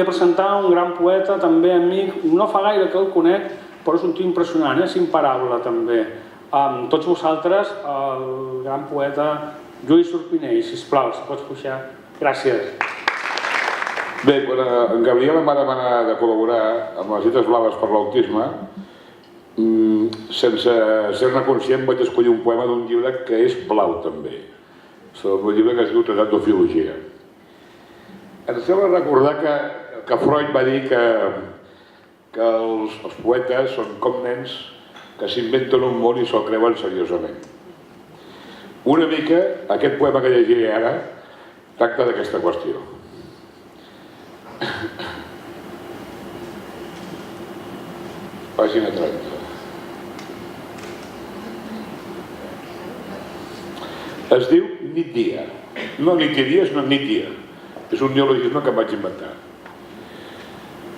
de presentar un gran poeta, també amic, no fa gaire que el conec, però és un tio impressionant, és imparable també. Amb tots vosaltres, el gran poeta Lluís Urpinell, sisplau, si pots pujar. Gràcies. Bé, quan en Gabriel em va demanar de col·laborar amb les Lletres Blaves per l'autisme, sense ser-ne conscient vaig escollir un poema d'un llibre que és blau també. És un llibre que es diu Tractat d'Ofilologia. Ens sembla recordar que Freud va dir que els poetes són com nens que s'inventen un món i se'l creuen seriosament. Una mica, aquest poema que llegiré ara tracta d'aquesta qüestió. Pàgina 30. Es diu nit-dia. No nit-i-dia, sinó nit-dia. És un neologisme que em vaig inventar.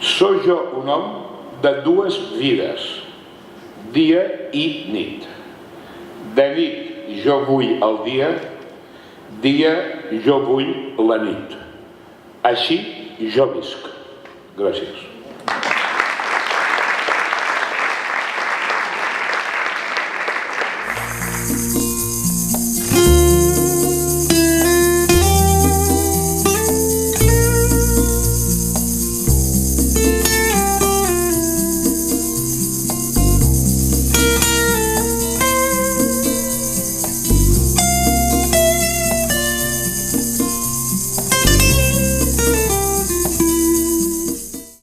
Soc jo un home de dues vides, dia i nit. De nit jo vull el dia jo vull la nit. Així jo visc. Gràcies.